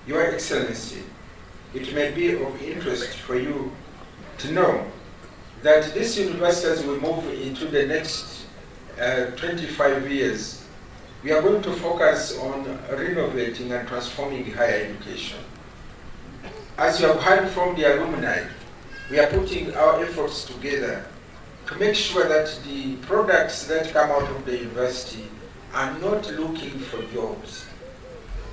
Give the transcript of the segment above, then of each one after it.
Your Excellency, it may be of interest for you to know that this university, as we move into the next 25 years, we are going to focus on renovating and transforming higher education. As you have heard from the alumni, we are putting our efforts together to make sure that the products that come out of the university are not looking for jobs.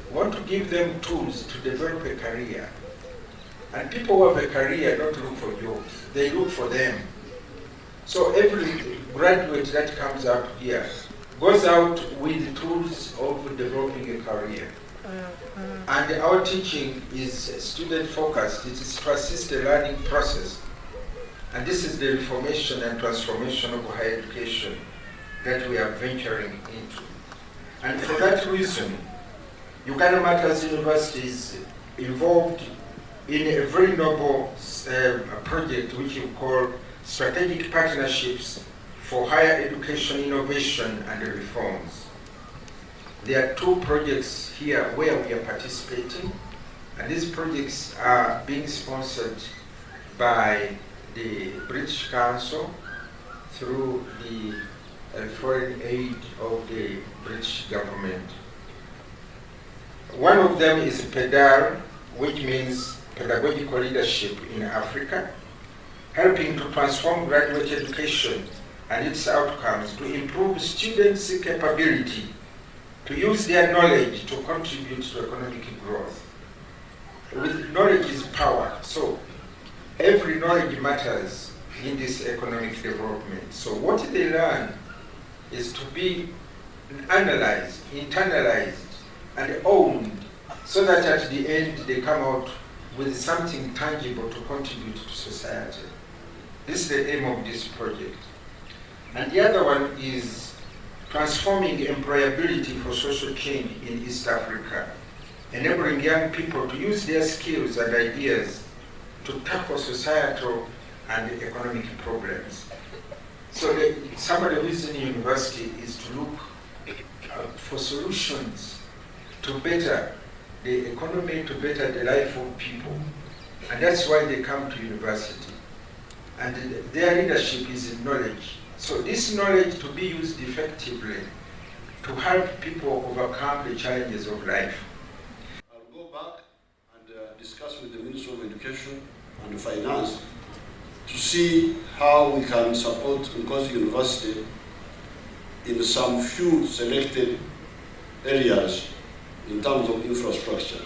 We want to give them tools to develop a career. And people who have a career don't look for jobs, they look for them. So every graduate that comes out here goes out with tools of developing a career. And our teaching is student focused. It is to assist the learning process. And this is the reformation and transformation of higher education that we are venturing into. And for that reason, Uganda Matters University is involved in a very noble project which we call Strategic Partnerships for Higher Education Innovation and Reforms. There are 2 projects here where we are participating, and these projects are being sponsored by the British Council through the foreign aid of the British government. One of them is PEDAL, which means Pedagogical Leadership in Africa, helping to transform graduate education and its outcomes to improve students' capability to use their knowledge to contribute to economic growth. With knowledge is power, so every knowledge matters in this economic development. So what they learn is to be analyzed, internalized, and owned, so that at the end they come out with something tangible to contribute to society. This is the aim of this project. And the other one is transforming employability for social change in East Africa, enabling young people to use their skills and ideas to tackle societal and economic problems. So somebody who is in university is to look for solutions to better the economy, to better the life of people. And that's why they come to university. And their leadership is in knowledge. So this knowledge to be used effectively to help people overcome the challenges of life. I'll go back and discuss with the Ministry of Education and Finance to see how we can support Nkosi University in some few selected areas in terms of infrastructure.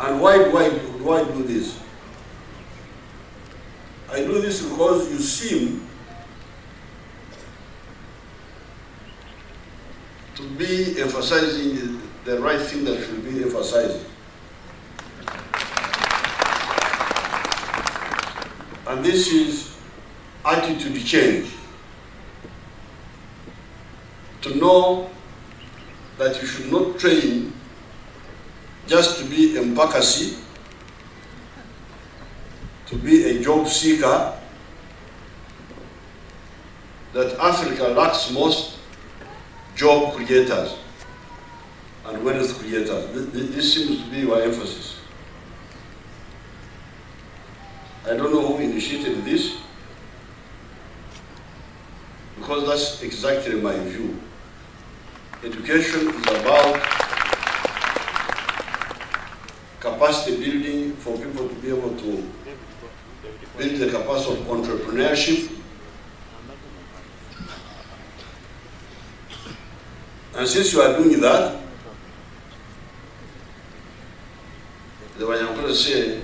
And why do I do this? I do this because you seem to be emphasizing the right thing that should be emphasized. And this is attitude change. To know that you should not train just to be empakasi, to be a job seeker, that Africa lacks most job creators and wealth creators. This seems to be your emphasis. I don't know who initiated this, because that's exactly my view. Education is about capacity building for people to be able to build the capacity of entrepreneurship. And since you are doing that, the Wanyankole say,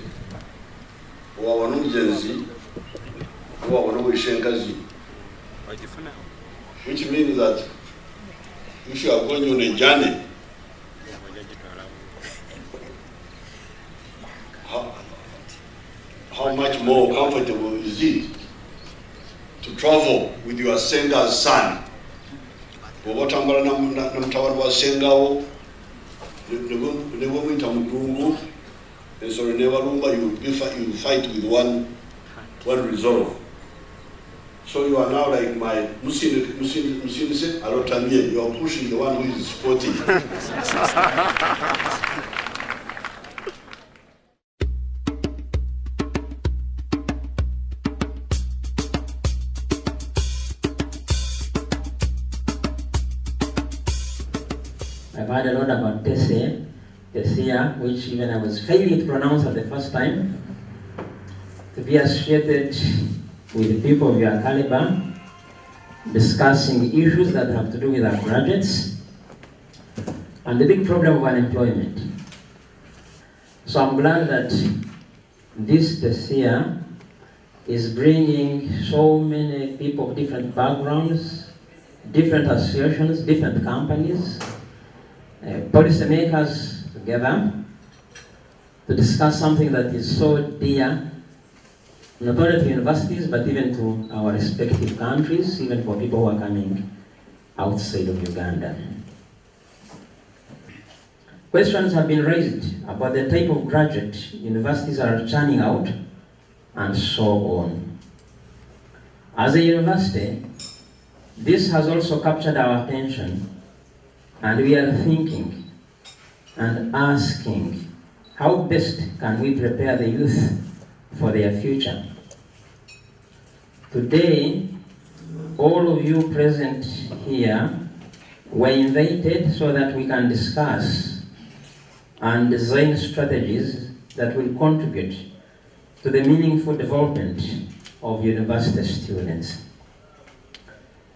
which means that if you are going on a journey, how much more comfortable is it to travel with your senga's son? Wotambala namtawali wa sengawo nebo mwita mudungu, and so never lumba you fight with one resolve. So you are now like my Musinise Alotamie. You are pushing the one who is supporting. I've heard a lot about Tescea, which even I was failing to pronounce at the first time. To be associated with people of your caliber, discussing issues that have to do with our graduates, and the big problem of unemployment. So I'm glad that this Tescea is bringing so many people of different backgrounds, different associations, different companies, policymakers together to discuss something that is so dear not only to universities but even to our respective countries, even for people who are coming outside of Uganda. Questions have been raised about the type of graduate universities are churning out and so on. As a university, this has also captured our attention, and we are thinking and asking how best can we prepare the youth for their future. Today, all of you present here were invited so that we can discuss and design strategies that will contribute to the meaningful development of university students.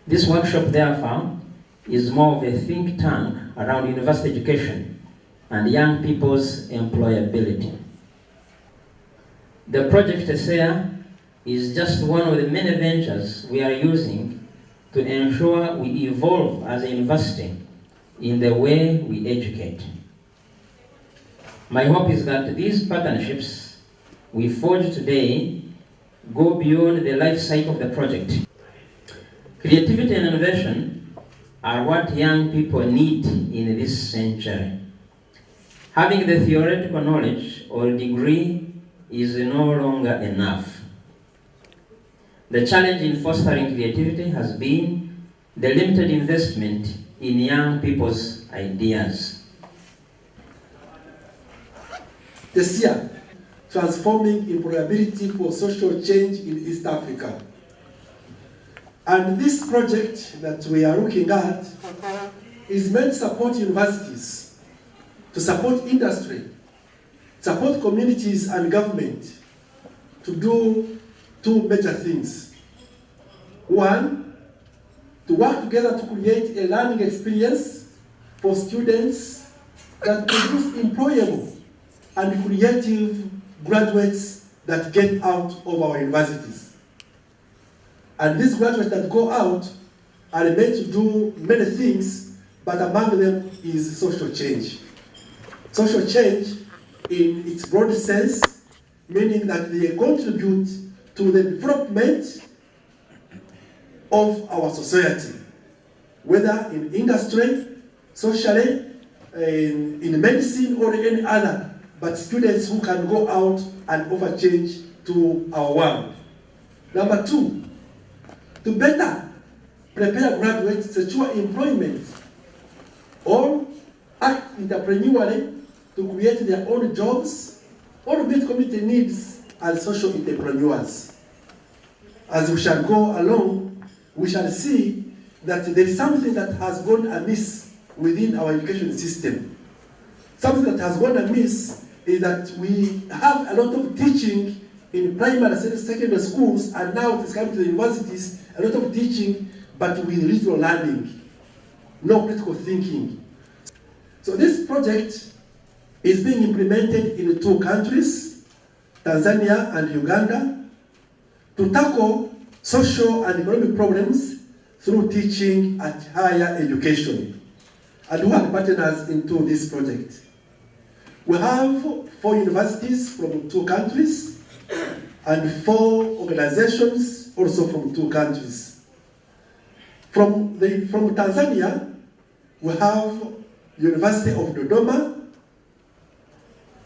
This workshop, therefore, is more of a think tank around university education and young people's employability. The project Tescea is just one of the many ventures we are using to ensure we evolve as a university in the way we educate. My hope is that these partnerships we forge today go beyond the life cycle of the project. Creativity and innovation are what young people need in this century. Having the theoretical knowledge or degree is no longer enough. The challenge in fostering creativity has been the limited investment in young people's ideas. Tescea, transforming employability for social change in East Africa. And this project that we are looking at is meant to support universities, to support industry, support communities and government to do two major things. One, to work together to create a learning experience for students that produce employable and creative graduates that get out of our universities. And these graduates that go out are meant to do many things, but among them is social change. Social change in its broad sense, meaning that they contribute to the development of our society, whether in industry, socially, in medicine or any other, but students who can go out and offer change to our world. Number two, to better prepare graduates to secure employment or act entrepreneurially to create their own jobs or meet community needs as social entrepreneurs. As we shall go along, we shall see that there is something that has gone amiss within our education system. Something that has gone amiss is that we have a lot of teaching in primary and secondary schools, and now it is coming to the universities, a lot of teaching, but with little learning, no critical thinking. So this project is being implemented in two countries, Tanzania and Uganda, to tackle social and economic problems through teaching at higher education. And who are partners into this project? We have 4 universities from 2 countries and 4 organizations also from 2 countries. From Tanzania, we have University of Dodoma,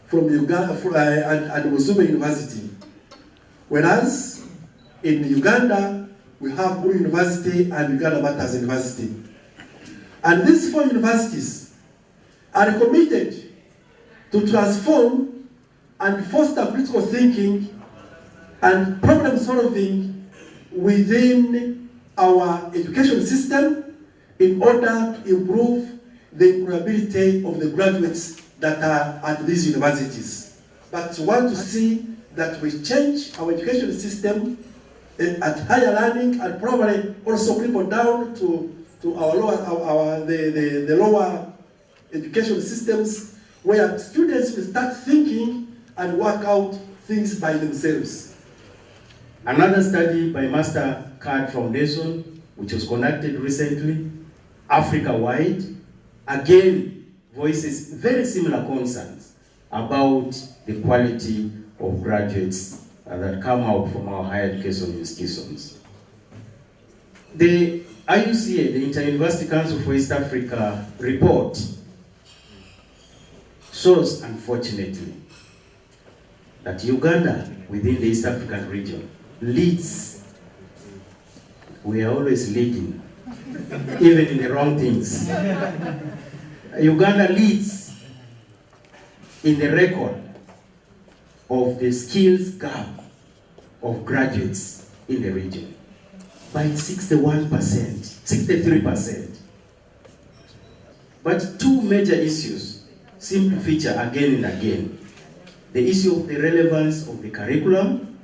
from Uganda, and Musume University. Whereas in Uganda, we we have Uru University and Uganda Matters University. And these 4 universities are committed to transform and foster critical thinking and problem solving within our education system in order to improve the employability of the graduates that are at these universities. But we want to see that we change our education system at higher learning and probably also trickle down to our lower, the lower education systems where students will start thinking and work out things by themselves. Another study by MasterCard Foundation, which was conducted recently, Africa-wide, again voices very similar concerns about the quality of graduates that come out from our higher education institutions. The IUCA, the Inter-University Council for East Africa report shows, unfortunately, that Uganda, within the East African region, leads. We are always leading, even in the wrong things. Uganda leads in the record of the skills gap of graduates in the region by 61%, 63%. But 2 major issues seem to feature again and again. The issue of the relevance of the curriculum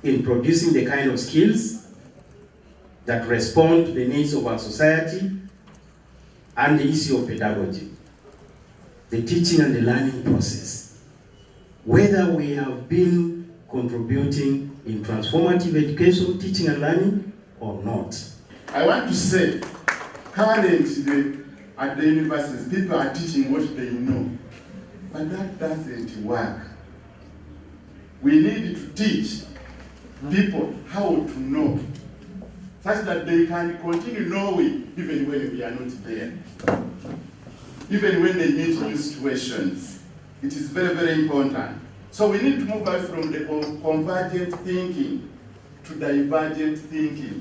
in producing the kind of skills that respond to the needs of our society, and the issue of pedagogy, the teaching and the learning process. Whether we have been contributing in transformative education, teaching and learning, or not. I want to say, currently at the universities, people are teaching what they know, but that doesn't work. We need to teach people how to know, such that they can continue knowing even when we are not there. Even when they meet new situations. It is very, very important. So we need to move away from the convergent thinking to divergent thinking.